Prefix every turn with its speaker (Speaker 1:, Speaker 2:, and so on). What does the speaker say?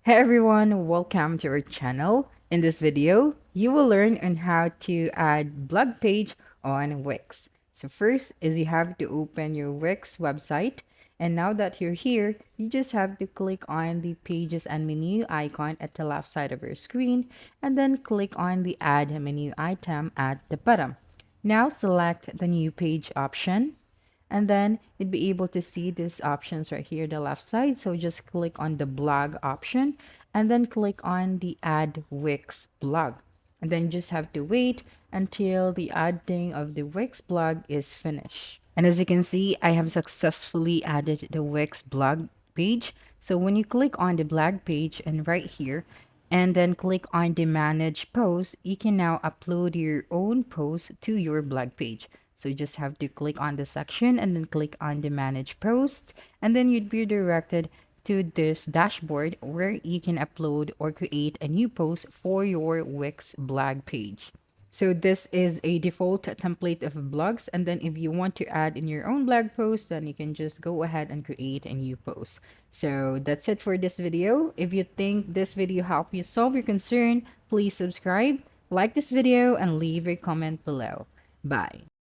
Speaker 1: Hey everyone, welcome to our channel. In this video, you will learn on how to add blog page on Wix. So first is you have to open your Wix website, and now that you're here, you just have to click on the pages and menu icon at the left side of your screen and then click on the add menu item at the bottom. Now select the new page option, and then you'd be able to see these options right here the left side. So just click on the blog option and then click on the add Wix blog, and then just have to wait until the adding of the Wix blog is finished. And as you can see, I have successfully added the Wix blog page. So when you click on the blog page and right here and then click on the manage post, you can now upload your own post to your blog page. So you just have to click on the section and then click on the manage post, and then you'd be directed to this dashboard where you can upload or create a new post for your Wix blog page. So this is a default template of blogs, and then if you want to add in your own blog post, then you can just go ahead and create a new post. So that's it for this video. If you think this video helped you solve your concern, please subscribe, like this video, and leave a comment below. Bye.